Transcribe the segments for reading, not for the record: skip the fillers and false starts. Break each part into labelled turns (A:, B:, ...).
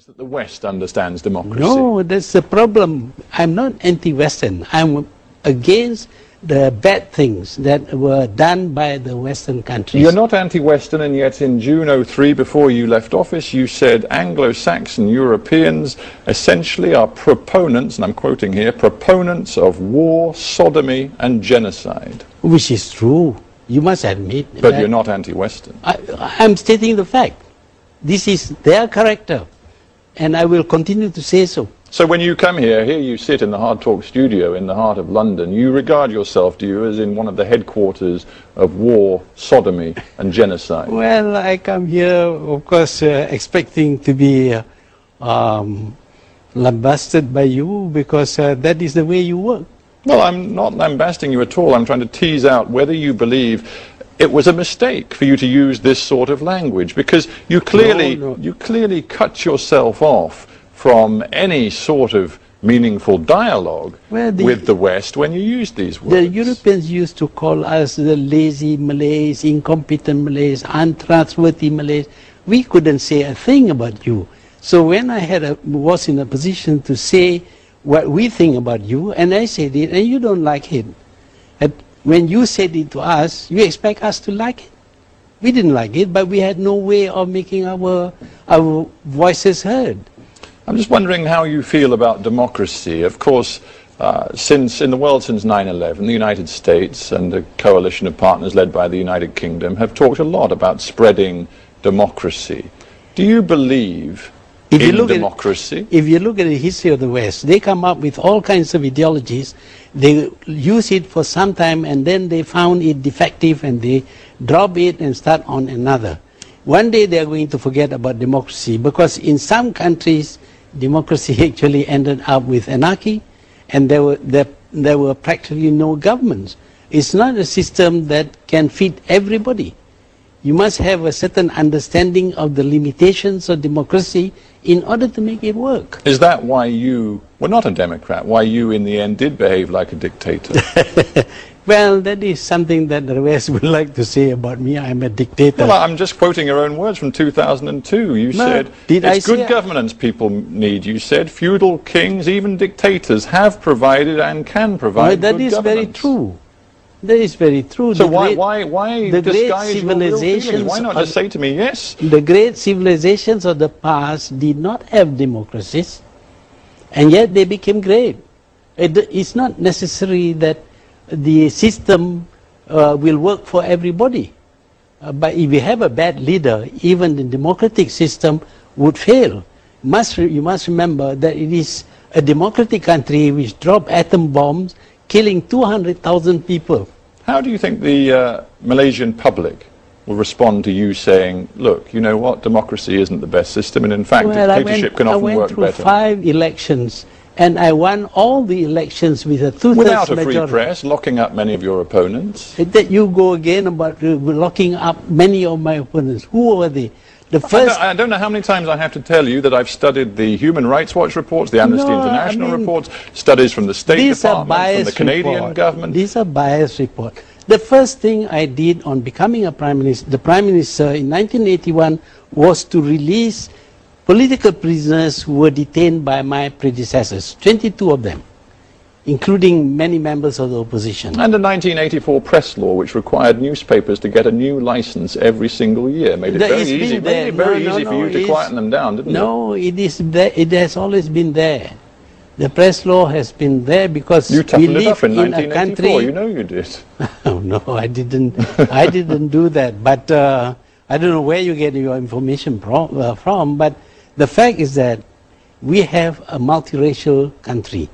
A: That the West understands democracy.
B: No, that's the problem. I'm not anti-Western. I'm against the bad things that were done by the Western countries.
A: You're not anti-Western, and yet in June '03, before you left office, you said Anglo-Saxon Europeans essentially are proponents, and I'm quoting here, proponents of war, sodomy and genocide.
B: Which is true. You must admit.
A: But you're not anti-Western.
B: I'm stating the fact. This is their character, and I will continue to say so.
A: So when you come here you sit in the Hard Talk studio in the heart of London, you regard yourself, do you, as in one of the headquarters of war, sodomy and genocide?
B: Well, I come here, of course, expecting to be lambasted by you, because that is the way you work.
A: Well, I'm not lambasting you at all. I'm trying to tease out whether you believe it was a mistake for you to use this sort of language, because you clearly cut yourself off from any sort of meaningful dialogue with the West when you used these words.
B: The Europeans used to call us the lazy Malays, incompetent Malays, untrustworthy Malays. We couldn't say a thing about you. So when I was in a position to say what we think about you, and I said it, and you don't like it. When you said it to us, you expect us to like it. We didn't like it, but we had no way of making our voices heard.
A: I'm just wondering how you feel about democracy. Of course, in the world since 9/11, the United States and a coalition of partners led by the United Kingdom have talked a lot about spreading democracy. Do you believe in democracy?
B: If you look at the history of the West, they come up with all kinds of ideologies. They use it for some time, and then they found it defective, and they drop it and start on another. One day they are going to forget about democracy, because in some countries democracy actually ended up with anarchy, and there were practically no governments. It's not a system that can fit everybody. You must have a certain understanding of the limitations of democracy in order to make it work.
A: Is that why you were not a Democrat, why you in the end did behave like a dictator?
B: Well, that is something that the West would like to say about me. I'm a dictator.
A: Well, I'm just quoting your own words from 2002. You said, it's good governance people need. You said, feudal kings, even dictators, have provided and can provide good governance.
B: That is very true. That is very true.
A: So why disguise your real feelings? Why not just say to me, yes?
B: The great civilizations of the past did not have democracies, and yet they became great. It's not necessary that the system will work for everybody. But if you have a bad leader, even the democratic system would fail. You must remember that it is a democratic country which dropped atom bombs, killing 200,000 people.
A: How do you think the Malaysian public will respond to you saying, look, you know what, democracy isn't the best system, and in fact dictatorship can often work better?
B: I went through 5 elections, and I won all the elections with a 2/3
A: without a
B: majority.
A: free press, locking up many of your opponents.
B: That you go again about locking up many of my opponents. Who were they?
A: I don't know how many times I have to tell you that I've studied the Human Rights Watch reports, the Amnesty International reports, studies from the State Department, from the Canadian government.
B: These are biased reports. The first thing I did on becoming the Prime Minister in 1981 was to release political prisoners who were detained by my predecessors, 22 of them, including many members of the opposition.
A: And the 1984 press law, which required newspapers to get a new license every single year, made it very easy, for you to quieten them down, didn't it?
B: No, it has always been there. The press law has been there because
A: you
B: we live
A: in
B: a country.
A: You know you did.
B: Oh, no, I didn't. I didn't do that. But I don't know where you get your information from. But the fact is that we have a multiracial country.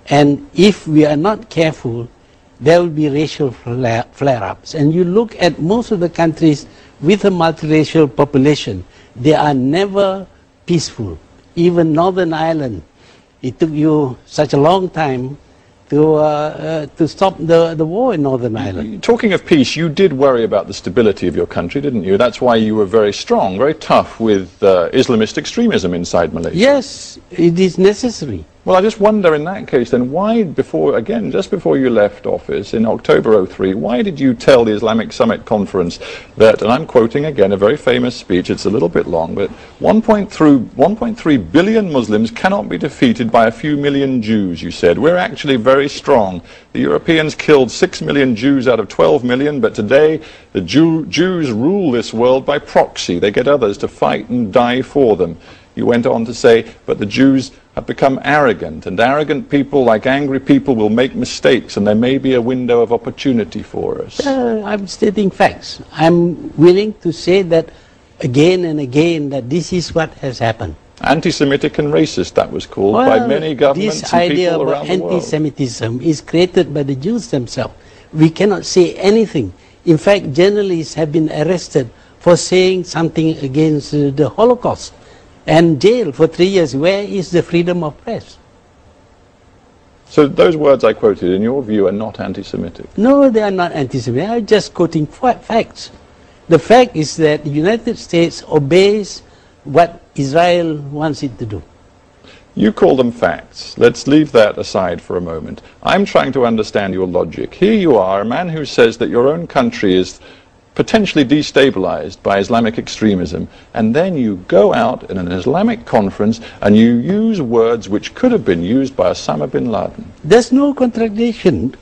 B: And if we are not careful, there will be racial flare-ups. And you look at most of the countries with a multiracial population, they are never peaceful. Even Northern Ireland, it took you such a long time to stop the war in Northern Ireland.
A: Talking of peace, you did worry about the stability of your country, didn't you? That's why you were very strong, very tough with Islamist extremism inside Malaysia.
B: Yes, it is necessary.
A: Well, I just wonder in that case then, why before, again, just before you left office in October '03, why did you tell the Islamic Summit Conference that, and I'm quoting again a very famous speech, it's a little bit long, but 1.3 billion Muslims cannot be defeated by a few million Jews, you said. We're actually very strong. The Europeans killed 6 million Jews out of 12 million, but today the Jews rule this world by proxy. They get others to fight and die for them. You went on to say, but the Jews have become arrogant, and arrogant people, like angry people, will make mistakes, and there may be a window of opportunity for us.
B: I'm stating facts. I'm willing to say that again and again, that this is what has happened.
A: Anti-Semitic and racist, that was called by many governments and people around the world. This idea about anti-Semitism is created by the Jews themselves. We cannot say anything. In fact, journalists have been arrested for saying something against the Holocaust and jailed for 3 years. Where is the freedom of press? So those words I quoted, in your view, are not anti-Semitic?
B: No, they are not anti-Semitic. I'm just quoting facts. The fact is that the United States obeys what Israel wants it to do.
A: You call them facts. Let's leave that aside for a moment. I'm trying to understand your logic. Here you are, a man who says that your own country is potentially destabilized by Islamic extremism, and then you go out in an Islamic conference and you use words which could have been used by Osama bin Laden.
B: There's no contradiction.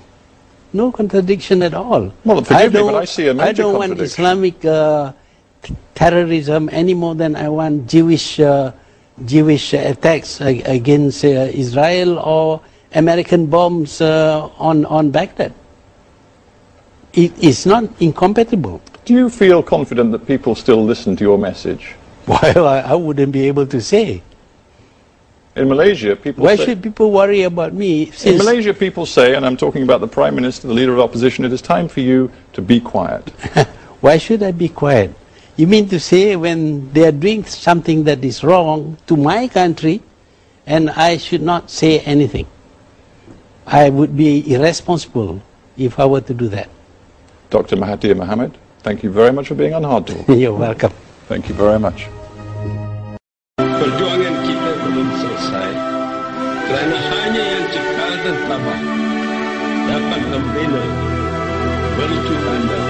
B: No contradiction at all.
A: Well, forgive me, but I see a major
B: I don't want Islamic terrorism any more than I want Jewish attacks against Israel or American bombs on Baghdad. It is not incompatible.
A: Do you feel confident that people still listen to your message?
B: Well, I wouldn't be able to say.
A: In Malaysia, people
B: Why should people worry about me?
A: In Malaysia, people say, and I'm talking about the Prime Minister, the Leader of Opposition, it is time for you to be quiet.
B: Why should I be quiet? You mean to say when they are doing something that is wrong to my country, and I should not say anything? I would be irresponsible if I were to do that.
A: Dr. Mahathir Mohamad, thank you very much for being on Hard Talk.
B: You're welcome.
A: Thank you very much.
C: Perjuangan kita belum selesai kerana hanya yang cekal dan tabah dapat membina mercu anda